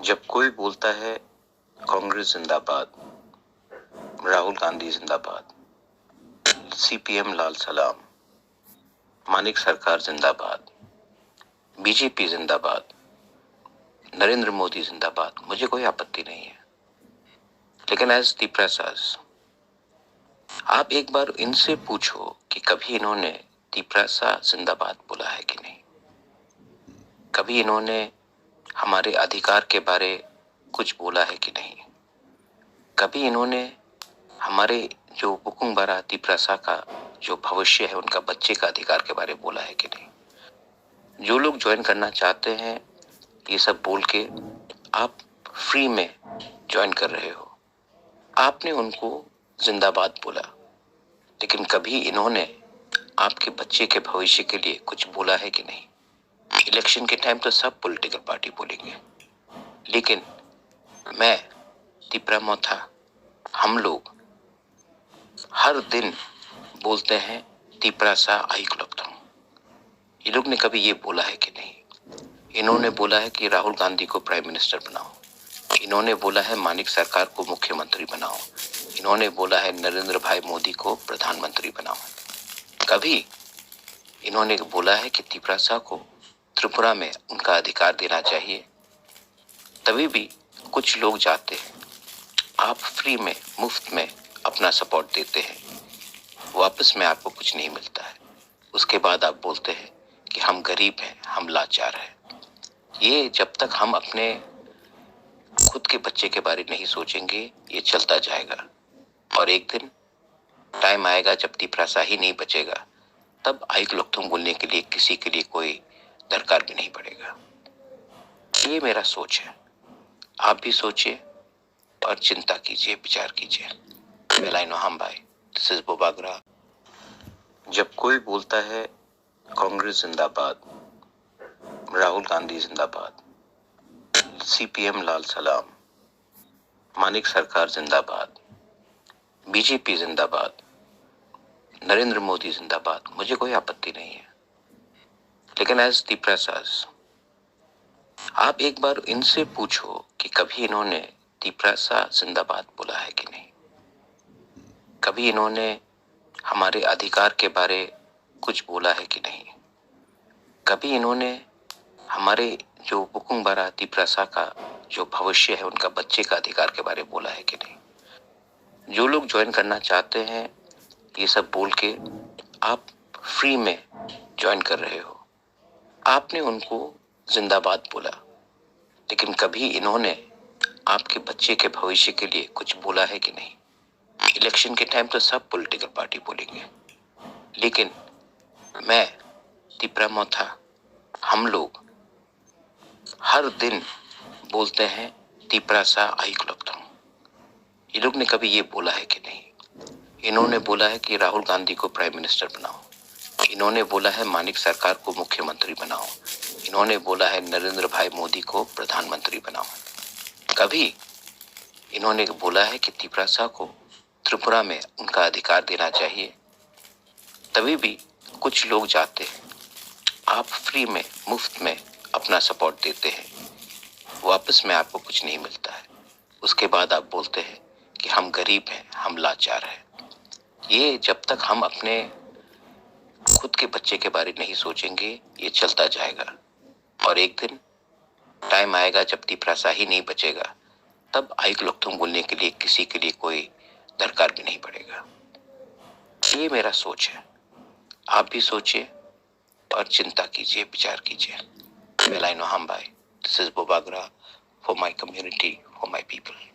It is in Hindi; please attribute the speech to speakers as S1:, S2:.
S1: जब कोई बोलता है कांग्रेस जिंदाबाद, राहुल गांधी जिंदाबाद, सीपीएम लाल सलाम, मानिक सरकार जिंदाबाद, बीजेपी जिंदाबाद, नरेंद्र मोदी जिंदाबाद, मुझे कोई आपत्ति नहीं है। लेकिन एज दी प्रेस, आप एक बार इनसे पूछो कि कभी इन्होंने दीप्रासा जिंदाबाद बोला है कि नहीं। कभी इन्होंने हमारे अधिकार के बारे कुछ बोला है कि नहीं। कभी इन्होंने हमारे जो बुकुंग-बारा दीप्रासा का जो भविष्य है, उनका बच्चे का अधिकार के बारे बोला है कि नहीं। जो लोग ज्वाइन करना चाहते हैं, ये सब बोल के आप फ्री में ज्वाइन कर रहे हो। आपने उनको जिंदाबाद बोला, लेकिन कभी इन्होंने आपके बच्चे के भविष्य के लिए कुछ बोला है कि नहीं। इलेक्शन के टाइम तो सब पॉलिटिकल पार्टी बोलेंगे, लेकिन मैं दीप्रा मोथा, हम लोग हर दिन बोलते हैं दीप्रासा आइक्लोक्तम। ये लोग ने कभी ये बोला है कि नहीं। इन्होंने बोला है कि राहुल गांधी को प्राइम मिनिस्टर बनाओ, इन्होंने बोला है मानिक सरकार को मुख्यमंत्री बनाओ, इन्होंने बोला है नरेंद्र भाई मोदी को प्रधानमंत्री बनाओ। कभी इन्होंने बोला है कि दीप्रासा को त्रिपुरा में उनका अधिकार देना चाहिए। तभी भी कुछ लोग जाते हैं, आप फ्री में मुफ्त में अपना सपोर्ट देते हैं, वापस में आपको कुछ नहीं मिलता है। उसके बाद आप बोलते हैं कि हम गरीब हैं, हम लाचार हैं। ये जब तक हम अपने खुद के बच्चे के बारे नहीं सोचेंगे, ये चलता जाएगा। और एक दिन टाइम आएगा जब दीप्रासा ही नहीं बचेगा, तब आइक्लोक्तम बोलने के लिए किसी के लिए कोई दरकार भी नहीं पड़ेगा। ये मेरा सोच है, आप भी सोचिए और चिंता कीजिए, विचार कीजिए। मेलाइनो हम भाई, दिस इज बोबागरा। जब कोई बोलता है कांग्रेस जिंदाबाद, राहुल गांधी जिंदाबाद, सीपीएम लाल सलाम, मानिक सरकार जिंदाबाद, बीजेपी जिंदाबाद, नरेंद्र मोदी जिंदाबाद, मुझे कोई आपत्ति नहीं है। लेकिन एज दी प्रेस, आप एक बार इनसे पूछो कि कभी इन्होंने दीप्रासा जिंदाबाद बोला है कि नहीं। कभी इन्होंने हमारे अधिकार के बारे कुछ बोला है कि नहीं। कभी इन्होंने हमारे जो बुकुंग-बारा दीप्रासा का जो भविष्य है, उनका बच्चे का अधिकार के बारे बोला है कि नहीं। जो लोग ज्वाइन करना चाहते हैं, ये सब बोल के आप फ्री में ज्वाइन कर रहे हो। आपने उनको जिंदाबाद बोला, लेकिन कभी इन्होंने आपके बच्चे के भविष्य के लिए कुछ बोला है कि नहीं। इलेक्शन के टाइम तो सब पॉलिटिकल पार्टी बोलेंगे, लेकिन मैं दीप्रा मोथा, हम लोग हर दिन बोलते हैं दीप्रासा आइक्लोक्तम। ये लोग ने कभी ये बोला है कि नहीं। इन्होंने बोला है कि राहुल गांधी को प्राइम मिनिस्टर बनाओ, इन्होंने बोला है मानिक सरकार को मुख्यमंत्री बनाओ, इन्होंने बोला है नरेंद्र भाई मोदी को प्रधानमंत्री बनाओ। कभी इन्होंने बोला है कि दीप्रासा को त्रिपुरा में उनका अधिकार देना चाहिए। तभी भी कुछ लोग जाते हैं, आप फ्री में मुफ्त में अपना सपोर्ट देते हैं, वापस में आपको कुछ नहीं मिलता है। उसके बाद आप बोलते हैं कि हम गरीब हैं, हम लाचार हैं। ये जब तक हम अपने खुद के बच्चे के बारे नहीं सोचेंगे, ये चलता जाएगा। और एक दिन टाइम आएगा जब दीप्रासा ही नहीं बचेगा, तब आइक्लोक्तम बोलने के लिए किसी के लिए कोई दरकार भी नहीं पड़ेगा। ये मेरा सोच है, आप भी सोचिए और चिंता कीजिए, विचार कीजिए। मेलाइनो हम भाई, दिस इज बोबागरा, for my community, for my people.